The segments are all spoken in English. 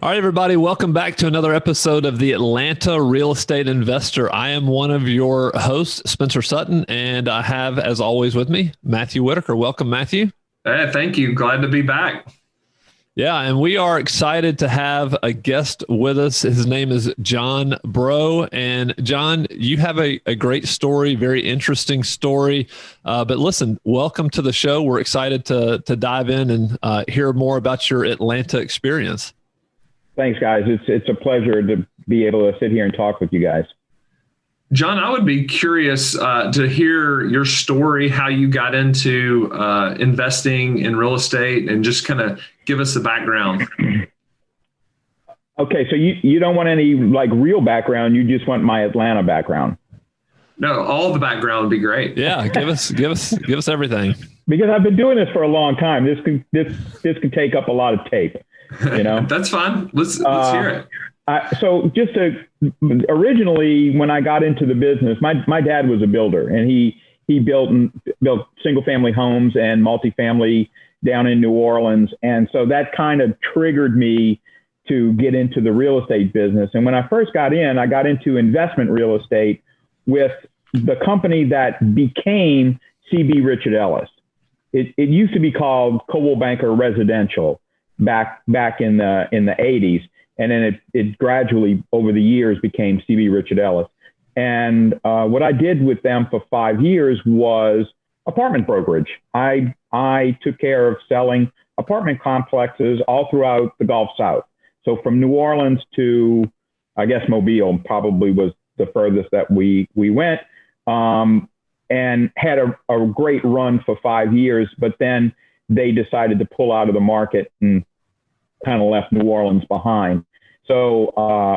All right, everybody, welcome back to another episode of the Atlanta Real Estate Investor. I am one of your hosts, Spencer Sutton, and I have, as always, with me, Matthew Whitaker. Welcome, Matthew. Hey, thank you. Glad to be back. Yeah, and we are excited to have a guest with us. His name is jsbreaux. And John, you have a great story, very interesting story. But listen, welcome to the show. We're excited to dive in and hear more about your Atlanta experience. Thanks, guys. It's a pleasure to be able to sit here and talk with you guys. John, I would be curious to hear your story, how you got into investing in real estate, and just kind of give us the background. Okay, so you don't want any like real background. You just want my Atlanta background. No, all the background would be great. Yeah, give us everything. Because I've been doing this for a long time. This can take up a lot of tape. You know, that's fine. Let's hear it. So originally when I got into the business, my dad was a builder, and he built single family homes and multifamily down in New Orleans. And so that kind of triggered me to get into the real estate business. And when I first got in, I got into investment real estate with the company that became CB Richard Ellis. It used to be called Coldwell Banker Residential back in the 80s. And then it gradually over the years became CB Richard Ellis. And what I did with them for 5 years was apartment brokerage. I took care of selling apartment complexes all throughout the Gulf South. So from New Orleans to, I guess, Mobile probably was the furthest that we went, and had a great run for 5 years. But then they decided to pull out of the market and kind of left New Orleans behind. So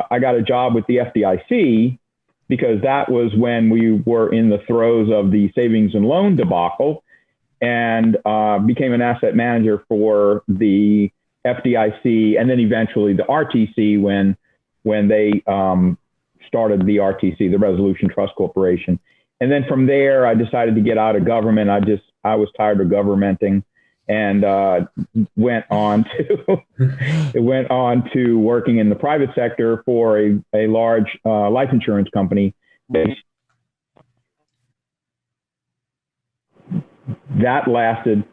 I got a job with the FDIC because that was when we were in the throes of the savings and loan debacle, and became an asset manager for the FDIC and then eventually the RTC when they started the RTC, the Resolution Trust Corporation. And then from there, I decided to get out of government. I was tired of governmenting, and went on to working in the private sector for a large life insurance company. That lasted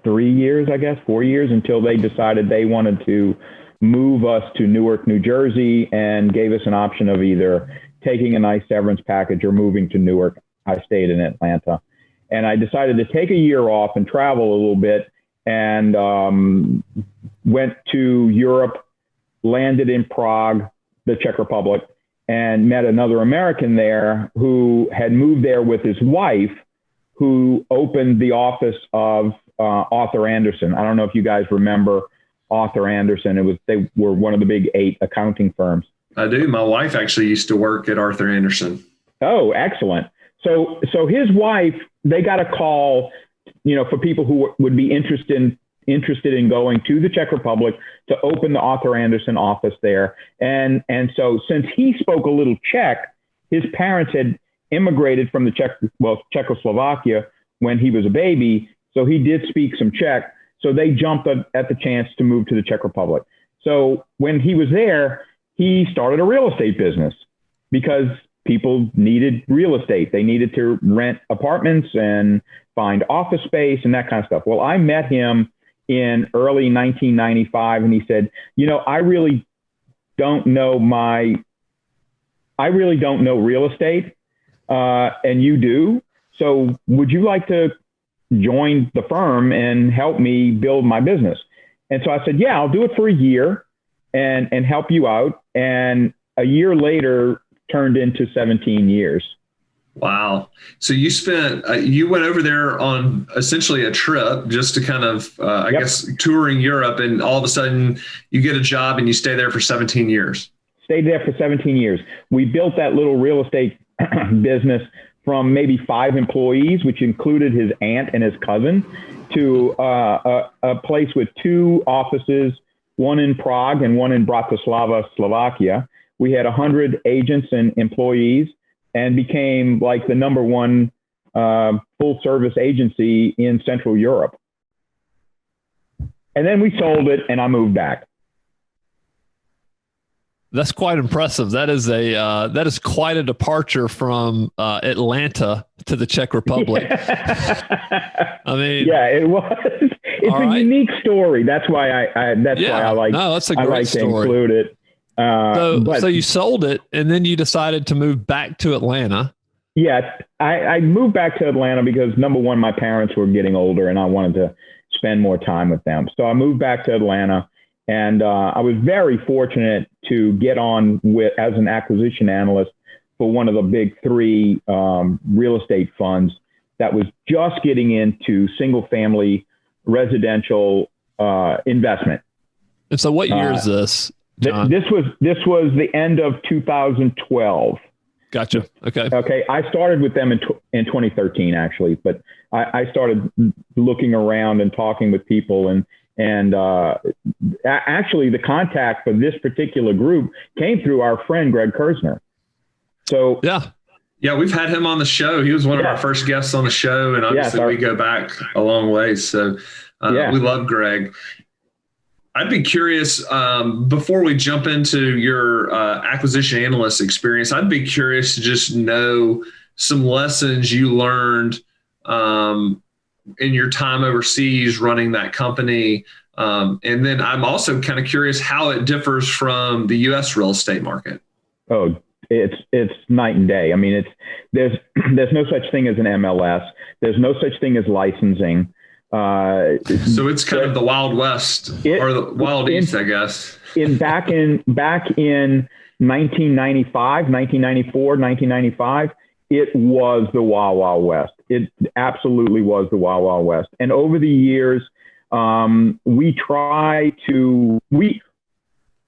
3 years, I guess, 4 years, until they decided they wanted to move us to Newark, New Jersey, and gave us an option of either taking a nice severance package or moving to Newark. I stayed in Atlanta. And I decided to take a year off and travel a little bit, and went to Europe, landed in Prague, the Czech Republic, and met another American there who had moved there with his wife, who opened the office of Arthur Andersen. I don't know if you guys remember Arthur Andersen. They were one of the big 8 accounting firms. I do. My wife actually used to work at Arthur Andersen. Oh, excellent. So his wife, they got a call, for people who would be interested in going to the Czech Republic to open the Arthur Andersen office there. And so since he spoke a little Czech, his parents had immigrated from Czechoslovakia when he was a baby. So he did speak some Czech. So they jumped at the chance to move to the Czech Republic. So when he was there, he started a real estate business because people needed real estate. They needed to rent apartments and find office space and that kind of stuff. Well, I met him in early 1995, and he said, I really don't know real estate, and you do. So would you like to join the firm and help me build my business? And so I said, yeah, I'll do it for a year and help you out. And a year later turned into 17 years. Wow. So you went over there on essentially a trip just to kind of, I guess, touring Europe, and all of a sudden you get a job and you stay there for 17 years. Stayed there for 17 years. We built that little real estate business from maybe 5 employees, which included his aunt and his cousin, to a place with 2 offices, one in Prague and one in Bratislava, Slovakia. We had 100 agents and employees, and became like the number 1 full service agency in Central Europe. And then we sold it, and I moved back. That's quite impressive. That is quite a departure from Atlanta to the Czech Republic. Yeah. I mean, yeah, it was. It's a unique story. That's why I like. No, that's a great like story. To include it. So you sold it, and then you decided to move back to Atlanta. Yeah, I moved back to Atlanta because, number one, my parents were getting older, and I wanted to spend more time with them. So I moved back to Atlanta, and I was very fortunate to get on as an acquisition analyst for one of the big three real estate funds that was just getting into single-family residential investment. And so, what year is this, John? This was the end of 2012. Gotcha. Okay. Okay. I started with them in 2013, actually, but I started looking around and talking with people, and actually the contact for this particular group came through our friend Greg Kersner. So yeah, we've had him on the show. He was one of our first guests on the show, and obviously we go back a long way. So we love Greg. I'd be curious, before we jump into your acquisition analyst experience, I'd be curious to just know some lessons you learned in your time overseas running that company. And then I'm also kind of curious how it differs from the U.S. real estate market. Oh, it's night and day. I mean, there's no such thing as an MLS. There's no such thing as licensing. So it's kind of the Wild West or the Wild East, I guess. Back in 1995, 1994, 1995, it was the Wild Wild West. It absolutely was the Wild Wild West. And over the years, we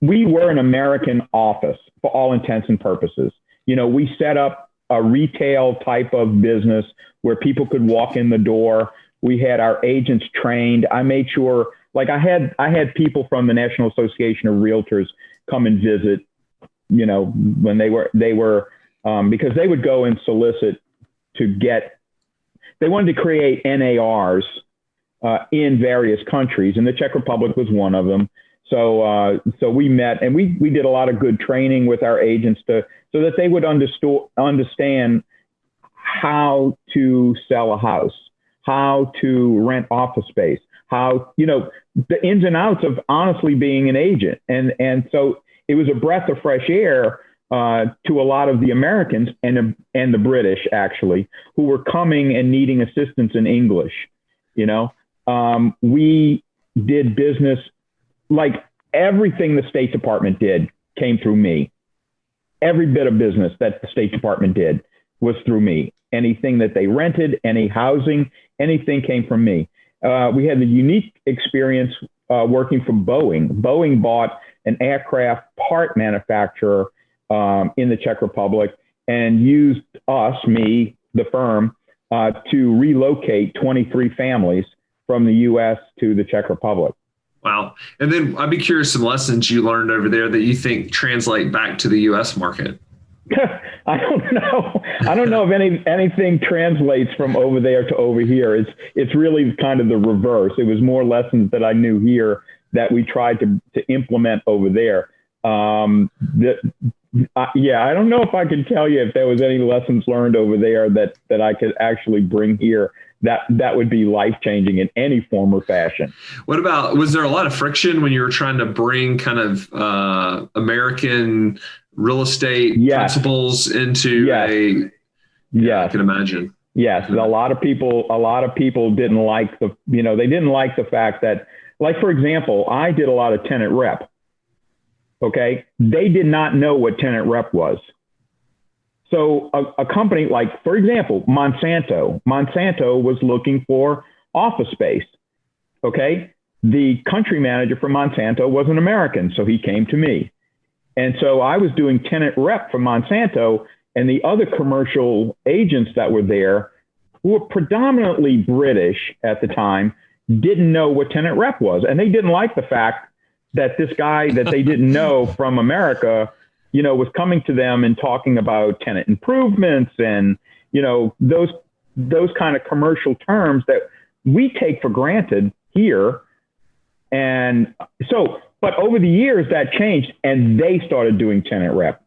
were an American office for all intents and purposes. You know, we set up a retail type of business where people could walk in the door. We had our agents trained. I made sure, like I had people from the National Association of Realtors come and visit, you know, when they were because they would go and solicit they wanted to create NARs in various countries, and the Czech Republic was one of them. So we met, and we did a lot of good training with our agents so that they would understand how to sell a house, how to rent office space, how, you know, the ins and outs of honestly being an agent. And so it was a breath of fresh air to a lot of the Americans and the British, actually, who were coming and needing assistance in English. You know, we did business, like everything the State Department did came through me. Every bit of business that the State Department did was through me. Anything that they rented, any housing, anything came from me. We had the unique experience working for Boeing. Boeing bought an aircraft part manufacturer in the Czech Republic and used me, the firm, to relocate 23 families from the U.S. to the Czech Republic. Wow. And then I'd be curious some lessons you learned over there that you think translate back to the U.S. market. I don't know. I don't know if anything translates from over there to over here. It's really kind of the reverse. It was more lessons that I knew here that we tried to implement over there. I don't know if I could tell you if there was any lessons learned over there that I could actually bring here. That would be life-changing in any form or fashion. Was there a lot of friction when you were trying to bring kind of American real estate principles into I can imagine. Yes. A lot of people didn't like they didn't like the fact that, like, for example, I did a lot of tenant rep. Okay. They did not know what tenant rep was. So a company like, for example, Monsanto was looking for office space. Okay. The country manager for Monsanto was an American. So he came to me. And so I was doing tenant rep for Monsanto, and the other commercial agents that were there, who were predominantly British at the time, didn't know what tenant rep was. And they didn't like the fact that this guy that they didn't know from America, you know, was coming to them and talking about tenant improvements and, you know, those kind of commercial terms that we take for granted here. And so But over the years that changed, and they started doing tenant rep.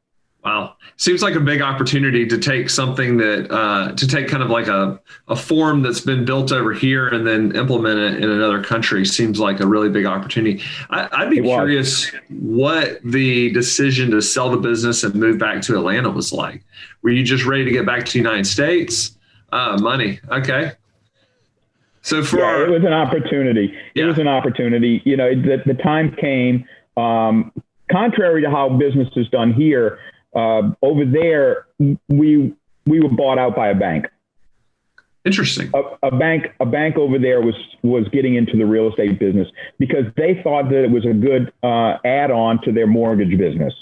Wow. Seems like a big opportunity to take something that, to take kind of like a form that's been built over here and then implement it in another country. Seems like a really big opportunity. I'd be curious what the decision to sell the business and move back to Atlanta was like. Were you just ready to get back to the United States? Money. Okay. So it was an opportunity. It was an opportunity. You know, the time came, contrary to how business is done here, over there, we were bought out by a bank. Interesting. A bank over there was getting into the real estate business because they thought that it was a good add-on to their mortgage business.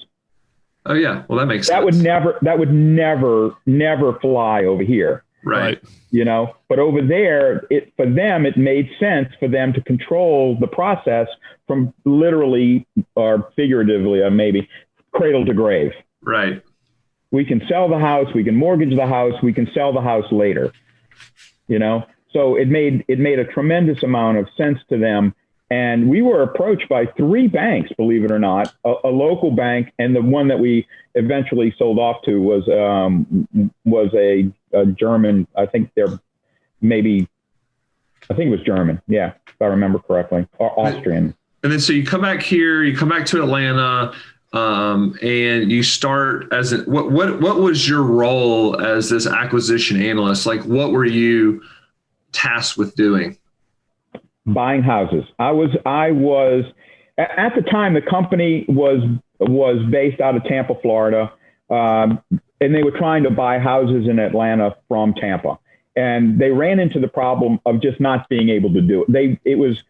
Oh yeah, well that makes sense. That would never fly over here. Right. You know, but over there, for them, it made sense for them to control the process from literally or figuratively, or maybe cradle to grave. Right. We can sell the house, we can mortgage the house, we can sell the house later. You know, so it made a tremendous amount of sense to them. And we were approached by 3 banks, believe it or not, a local bank, and the one that we eventually sold off to was a German. I think it was German. Yeah, if I remember correctly, or Austrian. And then so you come back here, you come back to Atlanta, and you start as what was your role as this acquisition analyst? Like, what were you tasked with doing? Buying houses. I was at the time, the company was based out of Tampa, Florida, and they were trying to buy houses in Atlanta from Tampa, and they ran into the problem of just not being able to do it. It was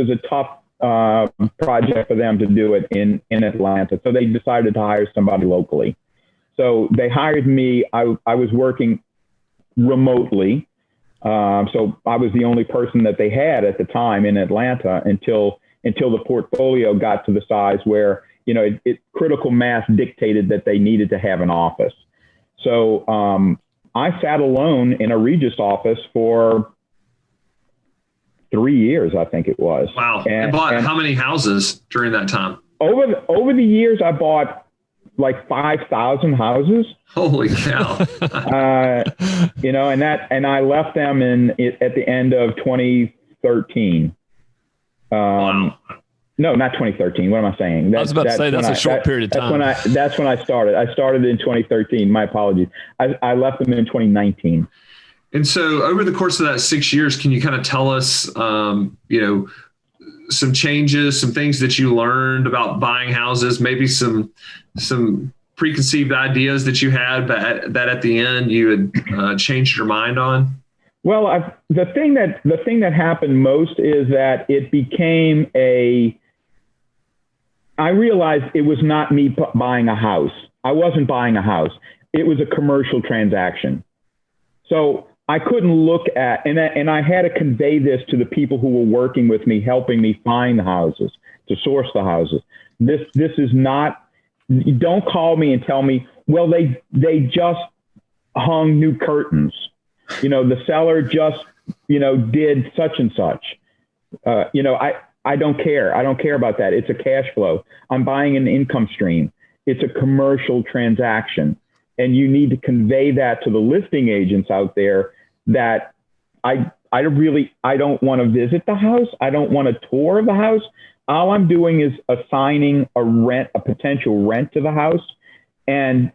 a tough project for them to do it in Atlanta, so they decided to hire somebody locally. So they hired me. I was working remotely. So I was the only person that they had at the time in Atlanta until the portfolio got to the size where, you know, critical mass dictated that they needed to have an office. So I sat alone in a Regis office for 3 years, I think it was. Wow. And bought how many houses during that time? Over the years, I bought like 5,000 houses. Holy cow. You know, and I left them at the end of 2013. Wow. No, not 2013. What am I saying? I was about to say that's a short period of time. That's when I started. I started in 2013. My apologies. I left them in 2019. And so over the course of that 6 years, can you kind of tell us, you know, some changes, some things that you learned about buying houses, maybe some preconceived ideas that you had, but that at the end you had changed your mind on? Well, the thing that happened most is that it became I realized it was not me buying a house. I wasn't buying a house. It was a commercial transaction. So I couldn't look at, and I had to convey this to the people who were working with me, helping me find the houses, to source the houses. This is not, don't call me and tell me, well, they just hung new curtains. You know, the seller just, you know, did such and such. You know, I don't care. I don't care about that. It's a cash flow. I'm buying an income stream. It's a commercial transaction. And you need to convey that to the listing agents out there that I don't want to visit the house. I don't want a tour of the house. All I'm doing is assigning a potential rent to the house. And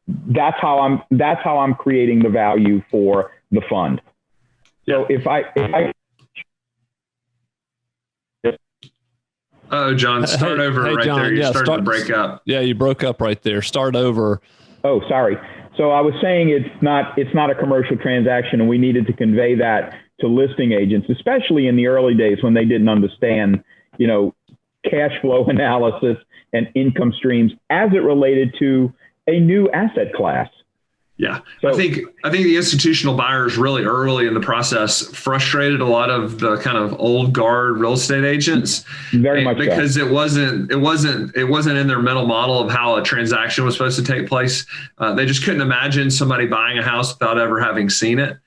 that's how I'm creating the value for the fund. So if I Oh, John, start over right John, there. You started to break up. Yeah, you broke up right there. Start over. Oh, sorry. So I was saying it's not a commercial transaction, and we needed to convey that to listing agents, especially in the early days when they didn't understand, you know, cash flow analysis and income streams as it related to a new asset class. Yeah. So, I think the institutional buyers really early in the process frustrated a lot of the kind of old guard real estate agents. Very much because so. it wasn't in their mental model of how a transaction was supposed to take place. They just couldn't imagine somebody buying a house without ever having seen it.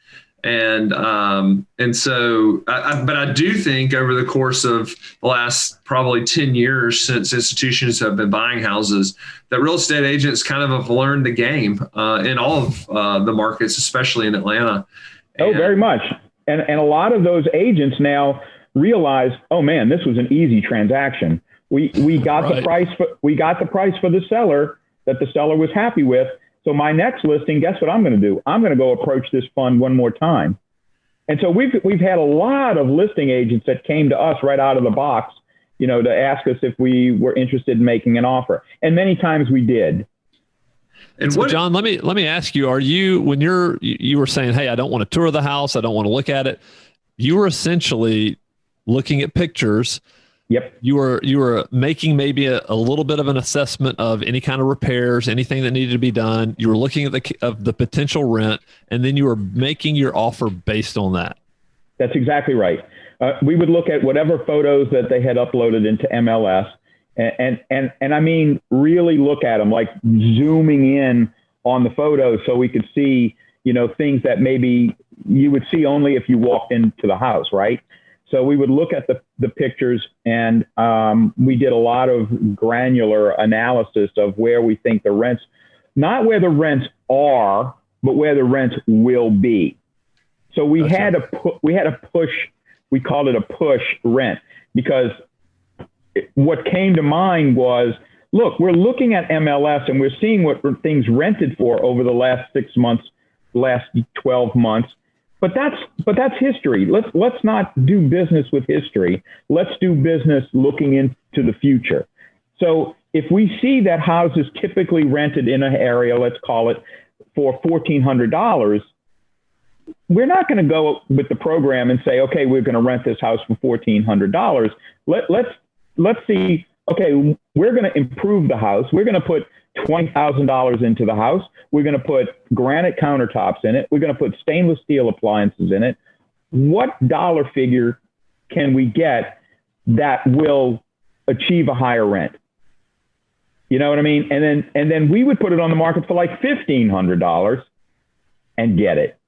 And so, but I do think over the course of the last probably 10 years since institutions have been buying houses, that real estate agents kind of have learned the game in all of the markets, especially in Atlanta. Oh, very much. And a lot of those agents now realize, oh man, this was an easy transaction. We got the price for the seller that the seller was happy with. So my next listing, guess what I'm going to do? I'm going to go approach this fund one more time. And so we've had a lot of listing agents that came to us right out of the box, to ask us if we were interested in making an offer. And many times we did. And so, John, let me ask you, when you were saying, hey, I don't want to tour the house, I don't want to look at it, you were essentially looking at pictures. Yep. You were making maybe a little bit of an assessment of any kind of repairs, anything that needed to be done. You were looking at the potential rent, and then you were making your offer based on that. That's exactly right. We would look at whatever photos that they had uploaded into MLS, and I mean really look at them, like zooming in on the photos, so we could see things that maybe you would see only if you walked into the house, right? So we would look at the pictures, and we did a lot of granular analysis of where we think the rents, not where the rents are, but where the rents will be. So we had a push. We called it a push rent, because what came to mind was, look, we're looking at MLS and we're seeing what things rented for over the last 6 months, last 12 months. But that's history. Let's not do business with history. Let's do business looking into the future. So if we see that houses typically rented in an area, let's call it for $1,400, we're not going to go with the program and say, okay, we're going to rent this house for $1,400. Let's see. Okay, we're going to improve the house. We're going to put $20,000 into the house. We're going to put granite countertops in it. We're going to put stainless steel appliances in it. What dollar figure can we get that will achieve a higher rent? You know what I mean? And then we would put it on the market for like $1,500 and get it.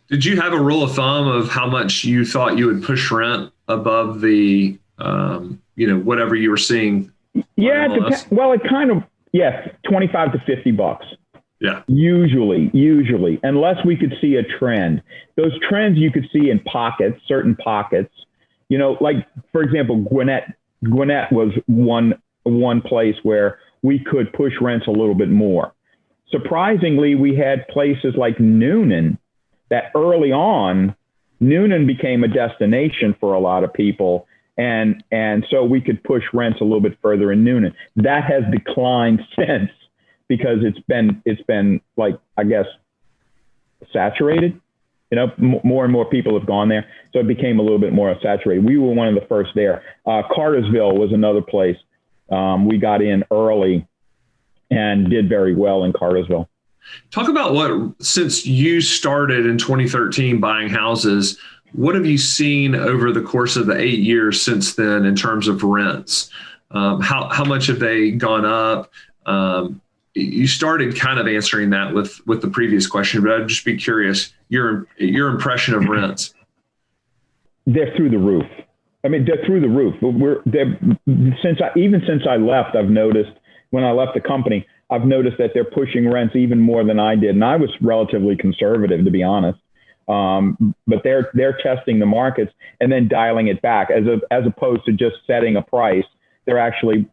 Did you have a rule of thumb of how much you thought you would push rent above the, whatever you were seeing? Yeah, it kind of, yes, $25 to $50. Yeah. Usually, unless we could see a trend. Those trends you could see in pockets, certain pockets. Like for example, Gwinnett was one place where we could push rents a little bit more. Surprisingly, we had places like Noonan that early on, Noonan became a destination for a lot of people. And so we could push rents a little bit further in Noonan. That has declined since, because it's been like, I guess, saturated. More and more people have gone there, so it became a little bit more saturated. We were one of the first there. Cartersville was another place. We got in early and did very well in Cartersville. Talk about since you started in 2013 buying houses, what have you seen over the course of the 8 years since then in terms of rents? How much have they gone up? You started kind of answering that with the previous question, but I'd just be curious, your impression of rents. They're through the roof. I mean, they're through the roof. Since I left, I've noticed, when I left the company, I've noticed that they're pushing rents even more than I did. And I was relatively conservative, to be honest. But they're testing the markets and then dialing it back, as opposed to just setting a price. They're actually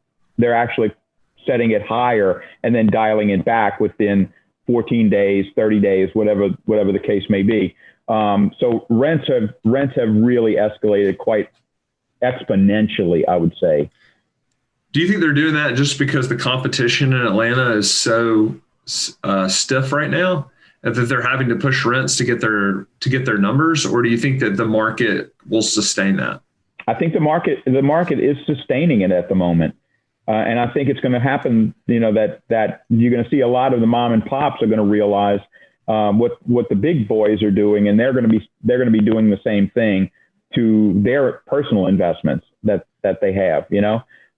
setting it higher and then dialing it back within 14 days, 30 days, whatever the case may be. So rents have really escalated quite exponentially, I would say. Do you think they're doing that just because the competition in Atlanta is so stiff right now, that they're having to push rents to get their numbers, or do you think that the market will sustain that? I think the market is sustaining it at the moment, and I think it's going to happen. That you're going to see a lot of the mom and pops are going to realize what the big boys are doing, and they're going to be doing the same thing to their personal investments that they have.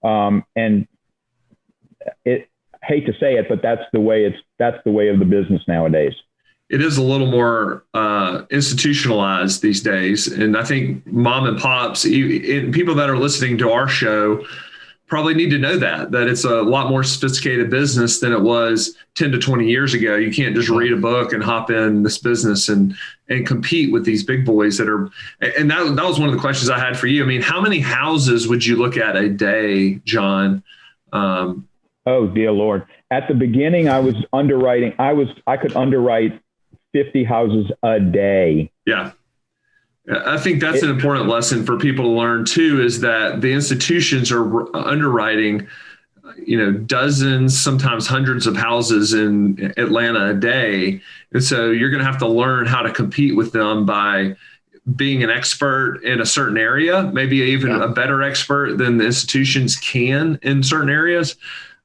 And hate to say it, but that's the way of the business nowadays. it is a little more institutionalized these days. And I think mom and pops, people that are listening to our show, probably need to know that it's a lot more sophisticated business than it was 10 to 20 years ago. You can't just read a book and hop in this business and compete with these big boys that are, and that was one of the questions I had for you. I mean, how many houses would you look at a day, John? Oh, dear Lord. At the beginning, I was underwriting. I could underwrite 50 houses a day. Yeah. I think that's an important lesson for people to learn too, is that the institutions are underwriting, dozens, sometimes hundreds of houses in Atlanta a day. And so you're going to have to learn how to compete with them by being an expert in a certain area, maybe even a better expert than the institutions can in certain areas.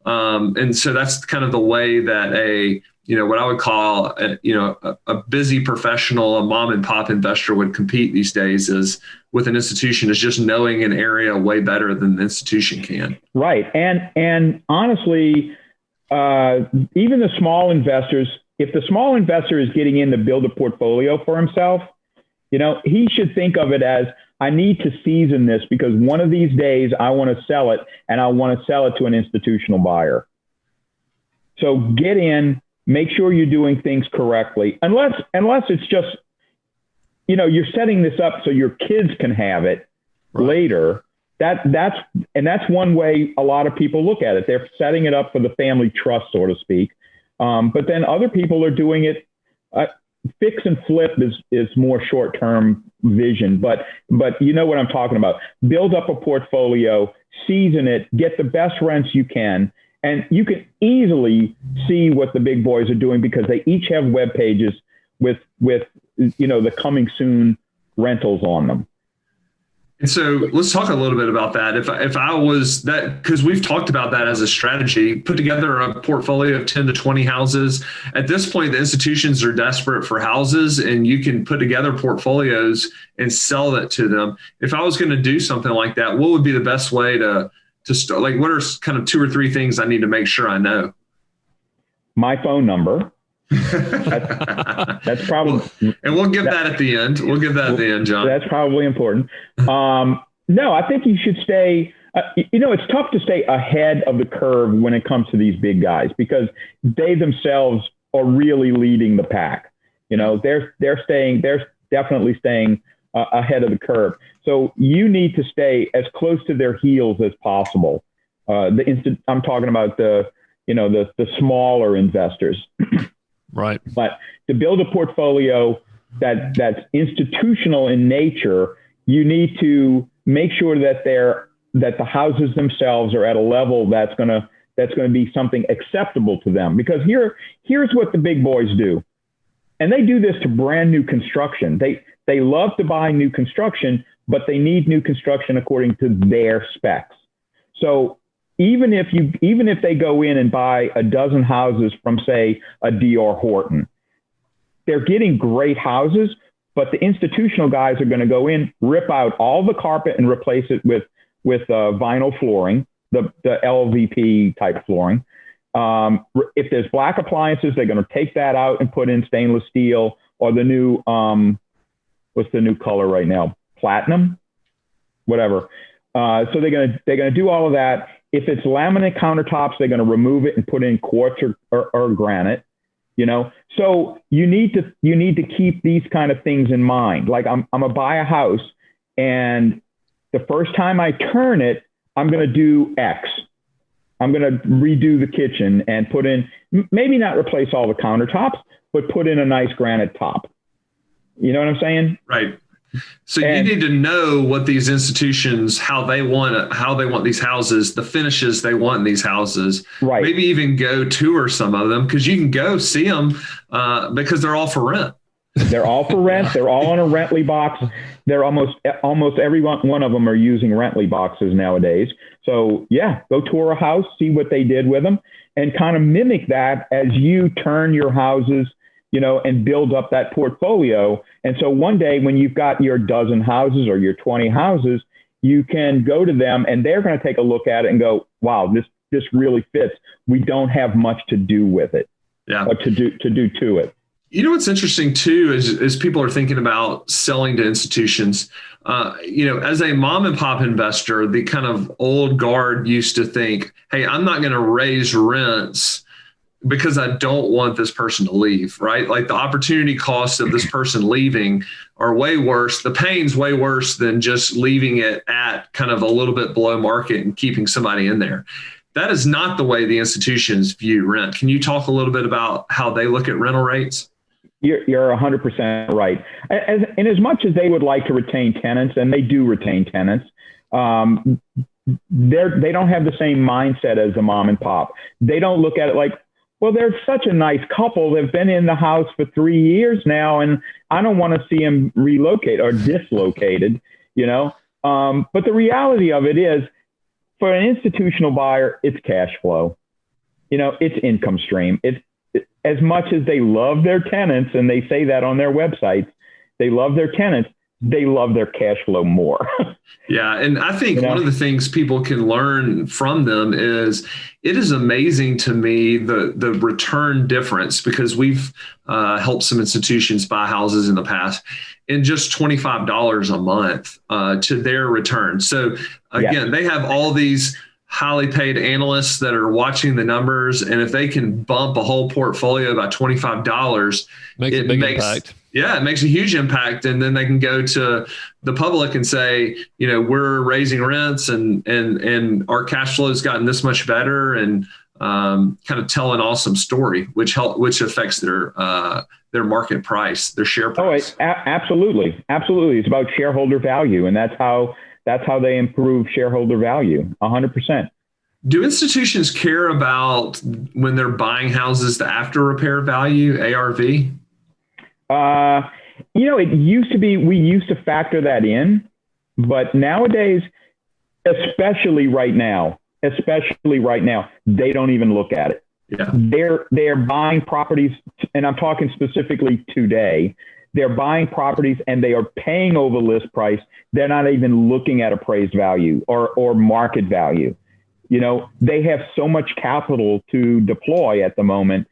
And so that's kind of the way that what I would call a busy professional, a mom and pop investor would compete these days, is with an institution, is just knowing an area way better than the institution can. Right. And honestly, even the small investors, if the small investor is getting in to build a portfolio for himself, he should think of it as, I need to season this because one of these days I want to sell it, and I want to sell it to an institutional buyer. So get in, make sure you're doing things correctly, unless it's just, you're setting this up so your kids can have it later. That's one way a lot of people look at it. They're setting it up for the family trust, so to speak. But then other people are doing it. Fix and flip is more short-term vision, but you know what I'm talking about. Build up a portfolio, season it, get the best rents you can. And you can easily see what the big boys are doing because they each have web pages with the coming soon rentals on them. And so let's talk a little bit about that. If I was that, because we've talked about that as a strategy, put together a portfolio of 10 to 20 houses. At this point, the institutions are desperate for houses, and you can put together portfolios and sell that to them. If I was going to do something like that, what would be the best way to start? Like, what are kind of 2 or 3 things I need to make sure I know? My phone number. That's probably, and we'll give that at the end. We'll give that at the end, John. That's probably important. No, I think you should stay. It's tough to stay ahead of the curve when it comes to these big guys because they themselves are really leading the pack. They're definitely staying ahead of the curve. So you need to stay as close to their heels as possible. I'm talking about the smaller investors. Right. But to build a portfolio that's institutional in nature, you need to make sure that the houses themselves are at a level that's going to be something acceptable to them. Because here's what the big boys do. And they do this to brand new construction. They love to buy new construction, but they need new construction according to their specs. So even if they go in and buy a dozen houses from, say, a D.R. Horton, they're getting great houses, but the institutional guys are going to go in, rip out all the carpet and replace it with vinyl flooring, the LVP type flooring. If there's black appliances, they're going to take that out and put in stainless steel or the new, what's the new color right now? Platinum, whatever. So they're going to do all of that. If it's laminate countertops, they're going to remove it and put in quartz or granite, So you need to keep these kind of things in mind. Like I'm going to buy a house, and the first time I turn it, I'm going to do X. I'm going to redo the kitchen and put in, maybe not replace all the countertops, but put in a nice granite top. You know what I'm saying? Right. So you need to know what these institutions, how they want these houses, the finishes they want in these houses. Right. Maybe even go tour some of them, because you can go see them because they're all for rent. They're all for rent. They're all on a Rently box. They're almost every one of them are using Rently boxes nowadays. So yeah, go tour a house, see what they did with them, and kind of mimic that as you turn your houses, and build up that portfolio. And so one day when you've got your dozen houses or your 20 houses, you can go to them and they're going to take a look at it and go, wow, this really fits. We don't have much to do with it. Yeah. To do to it. You know, what's interesting too, is people are thinking about selling to institutions. As a mom and pop investor, the kind of old guard used to think, hey, I'm not going to raise rents because I don't want this person to leave, right? Like the opportunity costs of this person leaving are way worse. The pain's way worse than just leaving it at kind of a little bit below market and keeping somebody in there. That is not the way the institutions view rent. Can you talk a little bit about how they look at rental rates? You're 100% right. And as much as they would like to retain tenants, and they do retain tenants, they don't have the same mindset as the mom and pop. They don't look at it like, well, they're such a nice couple. They've been in the house for 3 years now, and I don't want to see them relocate or dislocated, But the reality of it is, for an institutional buyer, it's cash flow. It's income stream. It's as much as they love their tenants, and they say that on their websites, they love their tenants, they love their cash flow more. Yeah. And I think one of the things people can learn from them is it is amazing to me, the return difference, because we've helped some institutions buy houses in the past in just $25 a month to their return. So again, they have all these highly paid analysts that are watching the numbers. And if they can bump a whole portfolio by $25, it makes a huge impact. And then they can go to the public and say, we're raising rents and our cash flow has gotten this much better, and kind of tell an awesome story, which affects their market price, their share price. Absolutely. Absolutely. It's about shareholder value. And that's how they improve shareholder value, 100%. Do institutions care about, when they're buying houses, the after repair value, ARV? It used to be, we used to factor that in, but nowadays, especially right now, they don't even look at it. Yeah. They're buying properties, and I'm talking specifically today. They're buying properties and they are paying over list price. They're not even looking at appraised value or market value. They have so much capital to deploy at the moment.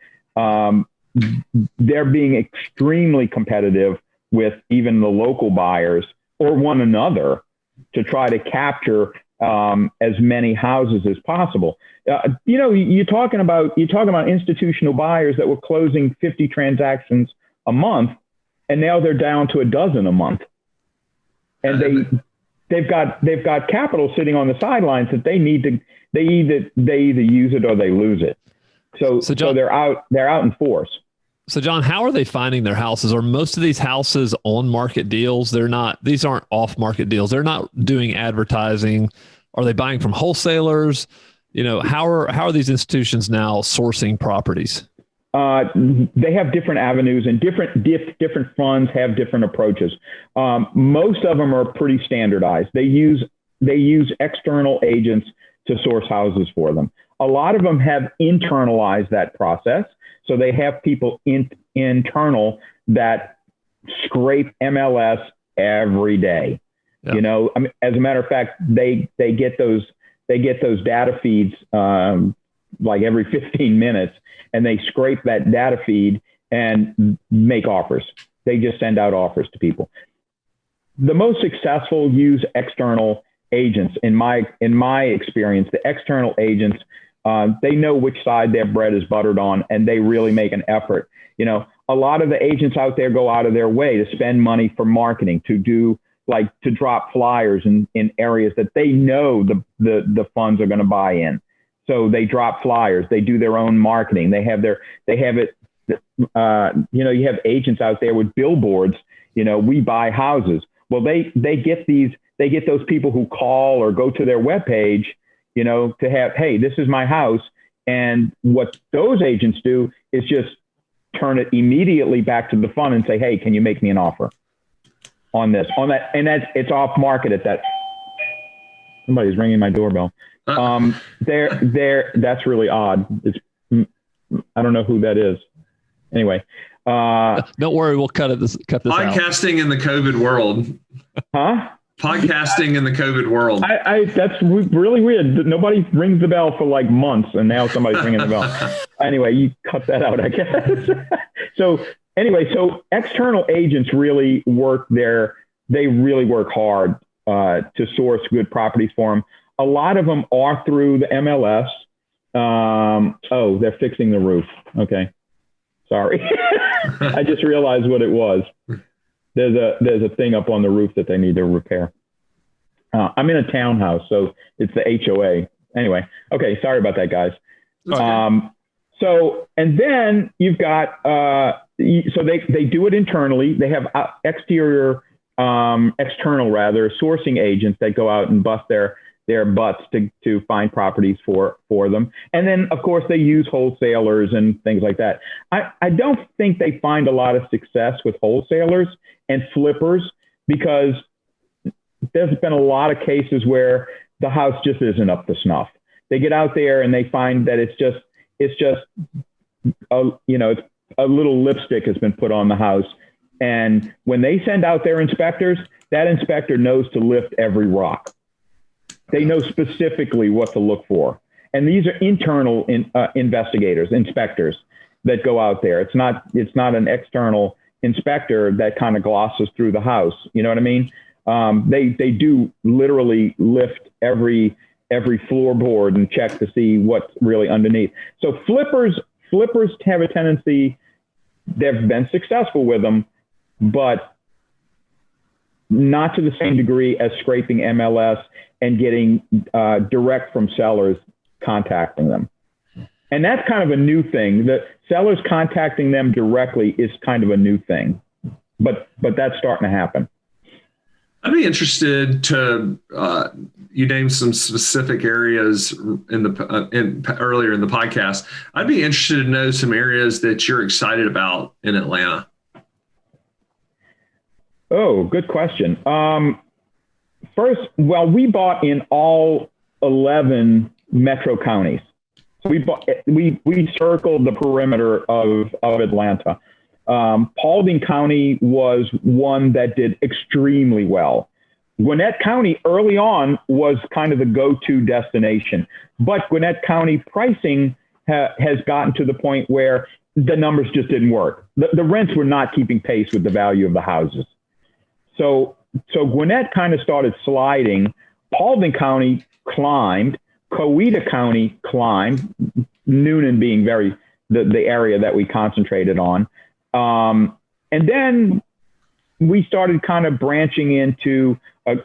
They're being extremely competitive with even the local buyers or one another to try to capture as many houses as possible. You're talking about institutional buyers that were closing 50 transactions a month, and now they're down to a dozen a month. And they've got capital sitting on the sidelines that they need to, they either use it or they lose it. So John, they're out in force. So John, how are they finding their houses? Are most of these houses on market deals? These aren't off market deals. They're not doing advertising. Are they buying from wholesalers? How are these institutions now sourcing properties? They have different avenues, and different funds have different approaches. Most of them are pretty standardized. They use external agents to source houses for them. A lot of them have internalized that process. So they have people internal that scrape MLS every day. Yeah. As a matter of fact, they get those data feeds like every 15 minutes, and they scrape that data feed and make offers. They just send out offers to people. The most successful use external agents. In my experience, the external agents, they know which side their bread is buttered on, and they really make an effort. A lot of the agents out there go out of their way to spend money for marketing, to drop flyers in areas that they know the funds are going to buy in. So they drop flyers, they do their own marketing. You have agents out there with billboards, we buy houses. Well, they get those people who call or go to their webpage, to have, hey, this is my house. And what those agents do is just turn it immediately back to the fund and say, hey, can you make me an offer on this, on that? And it's off market at that. Somebody's ringing my doorbell. That's really odd. I don't know who that is. Anyway, don't worry, we'll cut this podcasting out. In the COVID world. Huh? Podcasting in the COVID world. That's really weird. Nobody rings the bell for like months, and now somebody's ringing the bell. Anyway, you cut that out, I guess. So anyway, so external agents really work there. They really work hard to source good properties for them. A lot of them are through the MLS. Oh, they're fixing the roof. Okay. Sorry. I just realized what it was. There's a thing up on the roof that they need to repair. I'm in a townhouse, so it's the HOA. Anyway, okay, sorry about that, guys. Okay. So, and then you've got, so they do it internally. They have external sourcing agents that go out and bust their butts to find properties for them. And then, of course, they use wholesalers and things like that. I don't think they find a lot of success with wholesalers and flippers because there's been a lot of cases where the house just isn't up to snuff. They get out there and they find that it's just a little lipstick has been put on the house. And when they send out their inspectors, that inspector knows to lift every rock. They know specifically what to look for. And these are internal investigators, inspectors that go out there. It's not an external inspector that kind of glosses through the house. You know what I mean? They do literally lift every floorboard and check to see what's really underneath. So flippers have a tendency, they've been successful with them, but not to the same degree as scraping MLS and getting direct from sellers contacting them. And that's kind of a new thing. The sellers contacting them directly is kind of a new thing, but that's starting to happen. I'd be interested to you named some specific areas earlier in the podcast. I'd be interested to know some areas that you're excited about in Atlanta. Oh, good question. First, well, we bought in all 11 metro counties. So we circled the perimeter of Atlanta. Paulding County was one that did extremely well. Gwinnett County early on was kind of the go-to destination, but Gwinnett County pricing has gotten to the point where the numbers just didn't work. The rents were not keeping pace with the value of the houses. So Gwinnett kind of started sliding. Paulding County climbed. Coweta County climbed. Noonan being the area that we concentrated on. And then we started kind of branching into,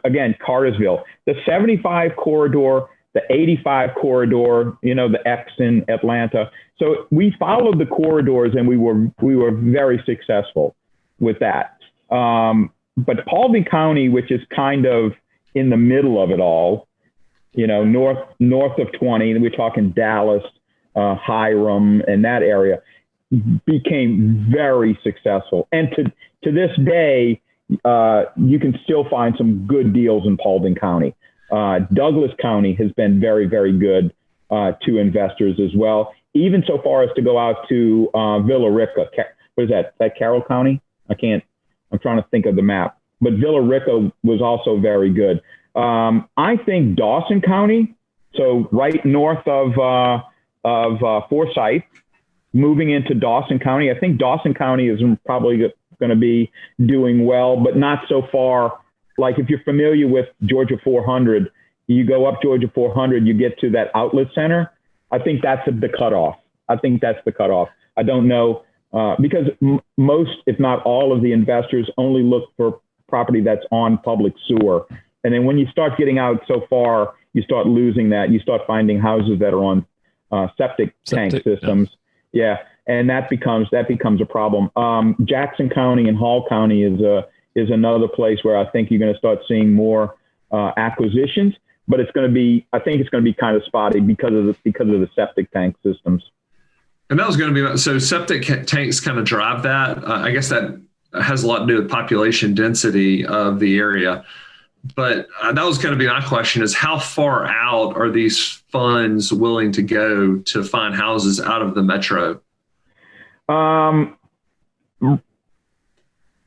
again, Cartersville, the 75 corridor, the 85 corridor, the X in Atlanta. So we followed the corridors and we were very successful with that. But Paulding County, which is kind of in the middle of it all, north of 20, we're talking Dallas, Hiram, and that area, became very successful. And to this day, you can still find some good deals in Paulding County. Douglas County has been very, very good to investors as well, even so far as to go out to Villa Rica. What is that? Is that Carroll County? I'm trying to think of the map. But Villa Rica was also very good. I think Dawson County, so right north of Forsyth, moving into Dawson County. I think Dawson County is probably going to be doing well, but not so far. Like if you're familiar with Georgia 400, you go up Georgia 400, you get to that outlet center. I think that's the cutoff. I don't know because most, if not all of the investors only look for property that's on public sewer. And then when you start getting out so far, you start losing that. You start finding houses that are on septic tank systems. Yeah. And that becomes a problem. Jackson County and Hall County is another place where I think you're going to start seeing more acquisitions, but I think it's going to be kind of spotty because of the septic tank systems. And that was going to be, so septic tanks kind of drive that. I guess that has a lot to do with population density of the area. But that was going to be my question, is how far out are these funds willing to go to find houses out of the metro?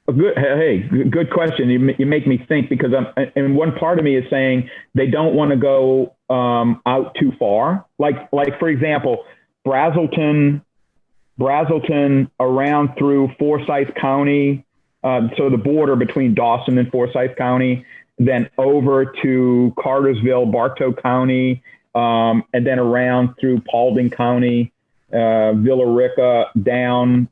Good question. You make me think, because and one part of me is saying they don't want to go out too far. Like for example, Brazelton, Brazelton around through Forsyth County, so the border between Dawson and Forsyth County, then over to Cartersville, Bartow County, and then around through Paulding County, Villa Rica, down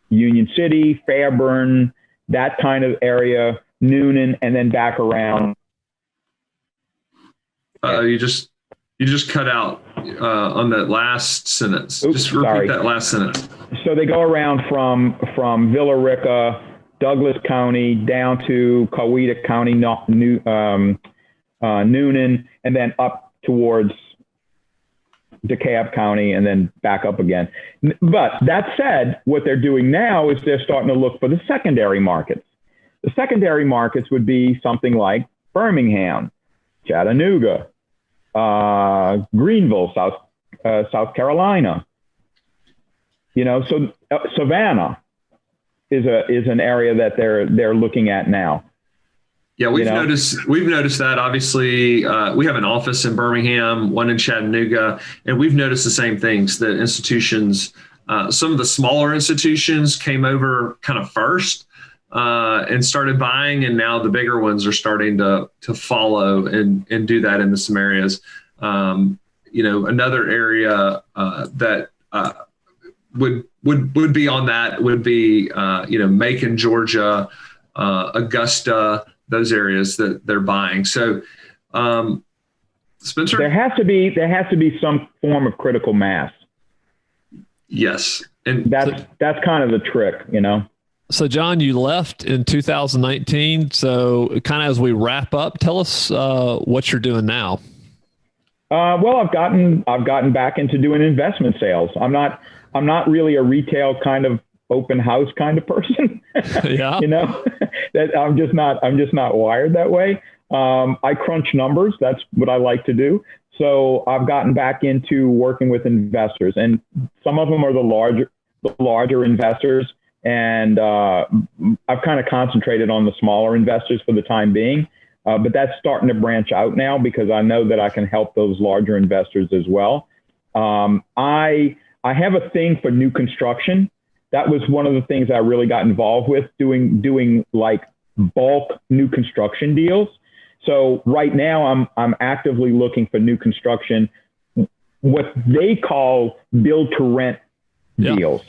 Union City, Fairburn, that kind of area, Noonan, and then back around. You just cut out on that last sentence. Oops, just repeat sorry. That last sentence. So they go around from Villa Rica, Douglas County, down to Coweta County, Noonan, and then up towards DeKalb County, and then back up again. But that said, what they're doing now is they're starting to look for the secondary markets. The secondary markets would be something like Birmingham, Chattanooga, Greenville, South Carolina. So Savannah is an area that they're looking at now. Yeah, we've noticed that. Obviously, we have an office in Birmingham, one in Chattanooga, and we've noticed the same things. That institutions, some of the smaller institutions, came over kind of first and started buying, and now the bigger ones are starting to follow and do that in some areas. Another area that would be on that would be Macon, Georgia, Augusta. Those areas that they're buying. So, Spencer, there has to be some form of critical mass. Yes, and that's kind of the trick, So, John, you left in 2019. So, kind of as we wrap up, tell us what you're doing now. Well, I've gotten back into doing investment sales. I'm not really a retail kind of open house kind of person. Yeah. That I'm just not wired that way. I crunch numbers. That's what I like to do. So I've gotten back into working with investors, and some of them are the larger investors. And I've kind of concentrated on the smaller investors for the time being. But that's starting to branch out now because I know that I can help those larger investors as well. I have a thing for new construction. That was one of the things I really got involved with, doing like bulk new construction deals. So right now I'm actively looking for new construction, what they call build to rent deals.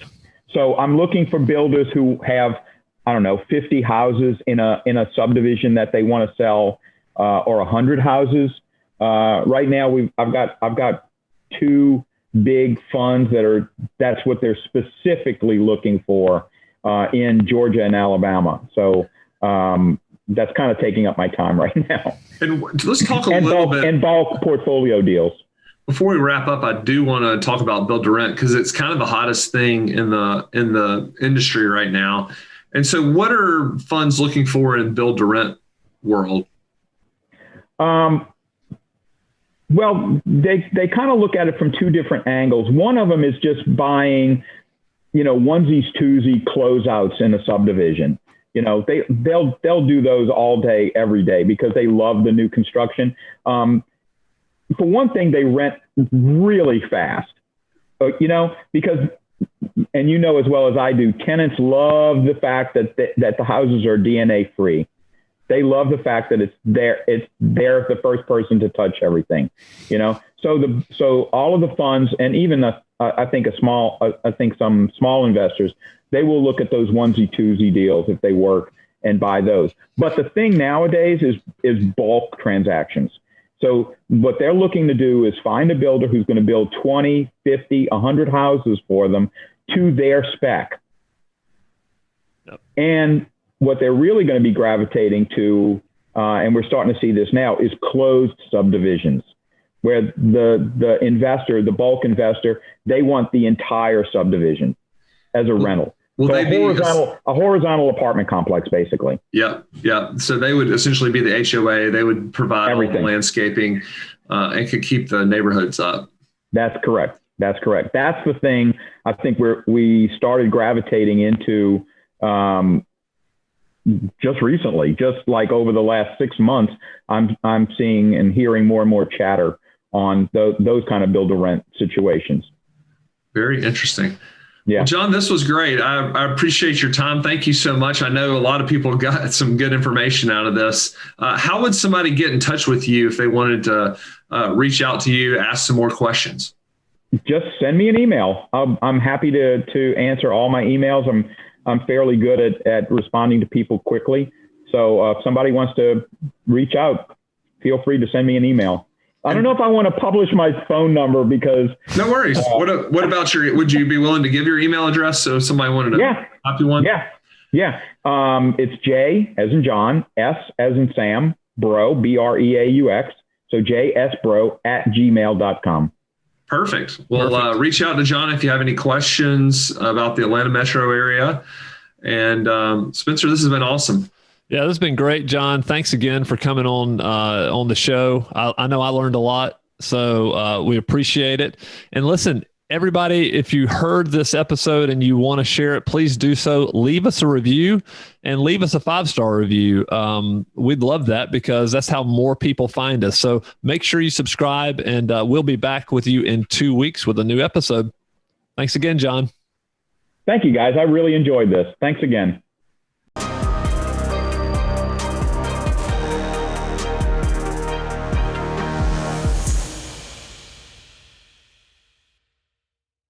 So I'm looking for builders who have, 50 houses in a subdivision that they want to sell, or 100 houses. Right now I've got two big funds that's what they're specifically looking for in Georgia and Alabama. So that's kind of taking up my time right now. And let's talk a little bit. And bulk portfolio deals. Before we wrap up, I do want to talk about build to rent because it's kind of the hottest thing in the industry right now. And so what are funds looking for in build to rent world? Well, they kind of look at it from two different angles. One of them is just buying, onesies, twosies closeouts in a subdivision. They'll do those all day, every day because they love the new construction. For one thing, they rent really fast, because, and as well as I do, tenants love the fact that the houses are DNA free. They love the fact that they're the first person to touch everything, So all of the funds, and even I think some small investors, they will look at those onesie twosie deals if they work and buy those. But the thing nowadays is bulk transactions. So what they're looking to do is find a builder who's going to build 20, 50, 100 houses for them to their spec. Yep. And what they're really going to be gravitating to, and we're starting to see this now, is closed subdivisions, where the investor, the bulk investor, they want the entire subdivision as a rental. So a horizontal apartment complex, basically. Yeah. So they would essentially be the HOA. They would provide all the landscaping and could keep the neighborhoods up. That's correct. That's the thing I think we started gravitating into just recently, just like over the last 6 months. I'm seeing and hearing more and more chatter on those kind of build to rent situations. Very interesting. Yeah. Well, John, this was great. I appreciate your time. Thank you so much. I know a lot of people got some good information out of this. How would somebody get in touch with you if they wanted to reach out to you, ask some more questions? Just send me an email. I'm happy to answer all my emails. I'm fairly good at responding to people quickly. So if somebody wants to reach out, feel free to send me an email. I don't know if I want to publish my phone number because. No worries. What about would you be willing to give your email address so if somebody wanted to copy one? Yeah. It's J as in John, S as in Sam, Breaux, BREAUX. So jsbreaux @gmail.com. Perfect. Well, reach out to John if you have any questions about the Atlanta metro area. And Spencer, this has been awesome. Yeah, this has been great, John. Thanks again for coming on the show. I know I learned a lot, so we appreciate it. And listen, everybody, if you heard this episode and you want to share it, please do so. Leave us a review and leave us a 5-star review. We'd love that because that's how more people find us. So make sure you subscribe, and we'll be back with you in 2 weeks with a new episode. Thanks again, John. Thank you, guys. I really enjoyed this. Thanks again.